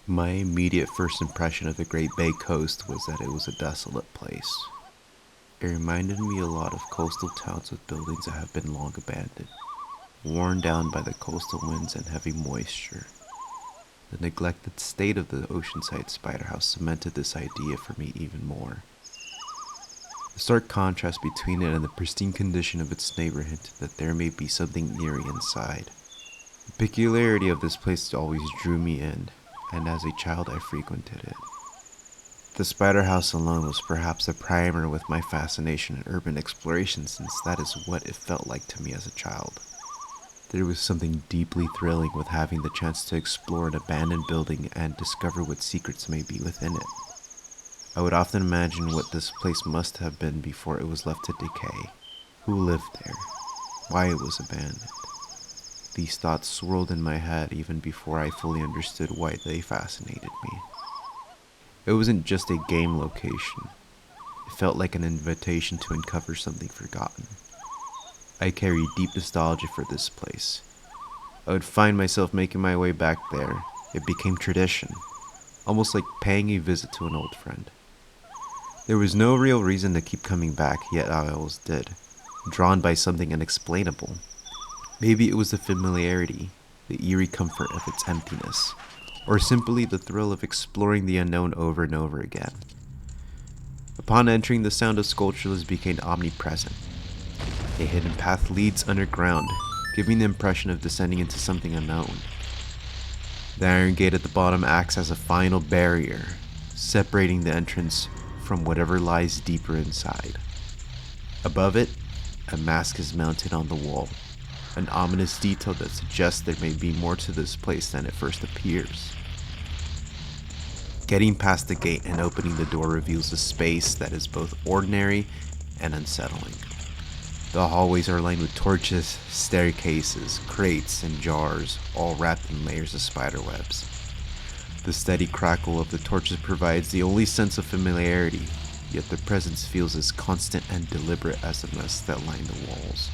My immediate first impression of the Great Bay Coast was that it was a desolate place. It reminded me a lot of coastal towns with buildings that have been long abandoned, worn down by the coastal winds and heavy moisture. The neglected state of the Oceanside spider house cemented this idea for me even more. The stark contrast between it and the pristine condition of its neighbor hinted that there may be something eerie inside. The peculiarity of this place always drew me in, and as a child I frequented it. The spider house alone was perhaps a primer with my fascination in urban exploration, since that is what it felt like to me as a child. There was something deeply thrilling with having the chance to explore an abandoned building and discover what secrets may be within it. I would often imagine what this place must have been before it was left to decay. Who lived there? Why it was abandoned? These thoughts swirled in my head even before I fully understood why they fascinated me. It wasn't just a game location. It felt like an invitation to uncover something forgotten. I carried deep nostalgia for this place. I would find myself making my way back there. It became tradition, almost like paying a visit to an old friend. There was no real reason to keep coming back, yet I always did, drawn by something unexplainable. Maybe it was the familiarity, the eerie comfort of its emptiness, or simply the thrill of exploring the unknown over and over again. Upon entering, the sound of sculptures became omnipresent. A hidden path leads underground, giving the impression of descending into something unknown. The iron gate at the bottom acts as a final barrier, separating the entrance from whatever lies deeper inside. Above it, a mask is mounted on the wall, an ominous detail that suggests there may be more to this place than it first appears. Getting past the gate and opening the door reveals a space that is both ordinary and unsettling. The hallways are lined with torches, staircases, crates, and jars, all wrapped in layers of spider webs. The steady crackle of the torches provides the only sense of familiarity, yet their presence feels as constant and deliberate as the nests that line the walls.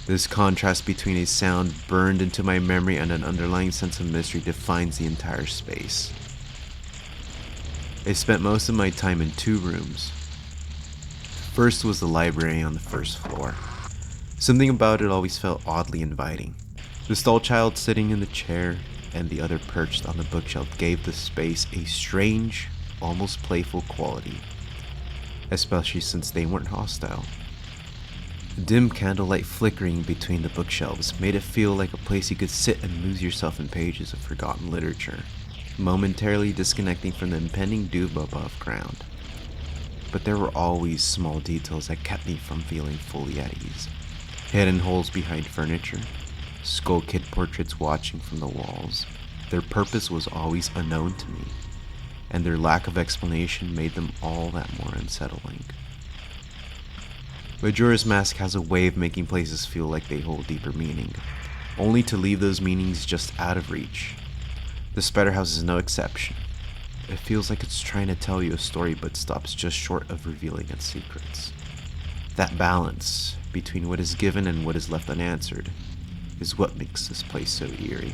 This contrast between a sound burned into my memory and an underlying sense of mystery defines the entire space. I spent most of my time in two rooms. First was the library on the first floor. Something about it always felt oddly inviting. The stall child sitting in the chair and the other perched on the bookshelf gave the space a strange, almost playful quality, especially since they weren't hostile. The dim candlelight flickering between the bookshelves made it feel like a place you could sit and lose yourself in pages of forgotten literature, momentarily disconnecting from the impending doom above ground. But there were always small details that kept me from feeling fully at ease. Hidden holes behind furniture, skull kid portraits watching from the walls. Their purpose was always unknown to me, and their lack of explanation made them all that more unsettling. Majora's Mask has a way of making places feel like they hold deeper meaning, only to leave those meanings just out of reach. The Spider House is no exception. It feels like it's trying to tell you a story but stops just short of revealing its secrets. That balance between what is given and what is left unanswered is what makes this place so eerie.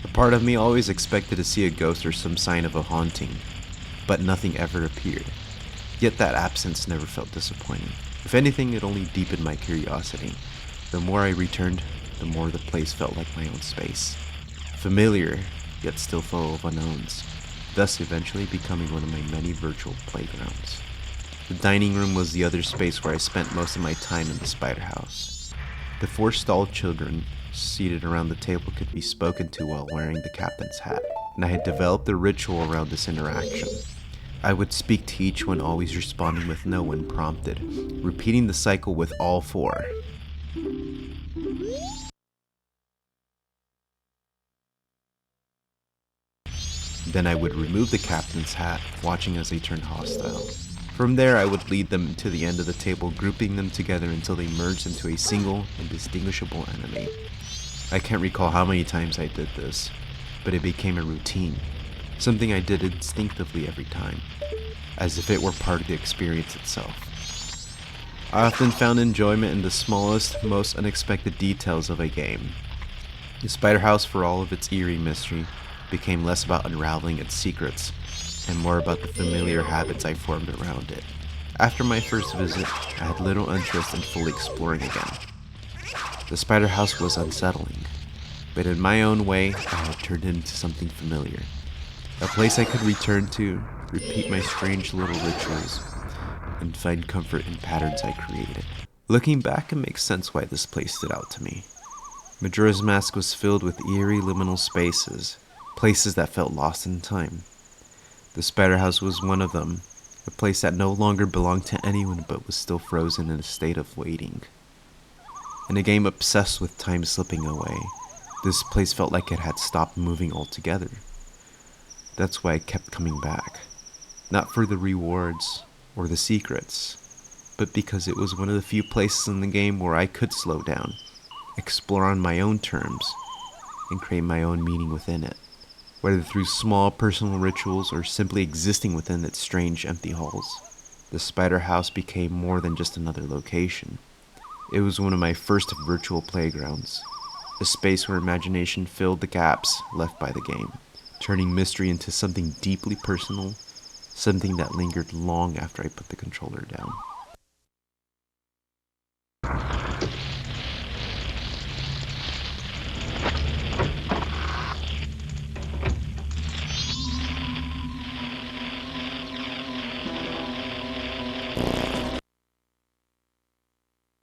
A part of me always expected to see a ghost or some sign of a haunting, but nothing ever appeared. Yet that absence never felt disappointing. If anything, it only deepened my curiosity. The more I returned, the more the place felt like my own space. Familiar, yet still full of unknowns, thus eventually becoming one of my many virtual playgrounds. The dining room was the other space where I spent most of my time in the spider house. The four stalled children seated around the table could be spoken to while wearing the captain's hat, and I had developed a ritual around this interaction. I would speak to each one, always responding with no when prompted, repeating the cycle with all four. Then I would remove the captain's hat, watching as they turned hostile. From there, I would lead them to the end of the table, grouping them together until they merged into a single, indistinguishable enemy. I can't recall how many times I did this, but it became a routine, something I did instinctively every time, as if it were part of the experience itself. I often found enjoyment in the smallest, most unexpected details of a game. The Spider House, for all of its eerie mystery, became less about unraveling its secrets and more about the familiar habits I formed around it. After my first visit, I had little interest in fully exploring again. The spider house was unsettling, but in my own way, I had turned it into something familiar. A place I could return to, repeat my strange little rituals, and find comfort in patterns I created. Looking back, it makes sense why this place stood out to me. Majora's Mask was filled with eerie liminal spaces, places that felt lost in time. The Spider House was one of them, a place that no longer belonged to anyone but was still frozen in a state of waiting. In a game obsessed with time slipping away, this place felt like it had stopped moving altogether. That's why I kept coming back. Not for the rewards or the secrets, but because it was one of the few places in the game where I could slow down, explore on my own terms, and create my own meaning within it. Whether through small personal rituals or simply existing within its strange empty halls, the Spider House became more than just another location. It was one of my first virtual playgrounds, a space where imagination filled the gaps left by the game, turning mystery into something deeply personal, something that lingered long after I put the controller down.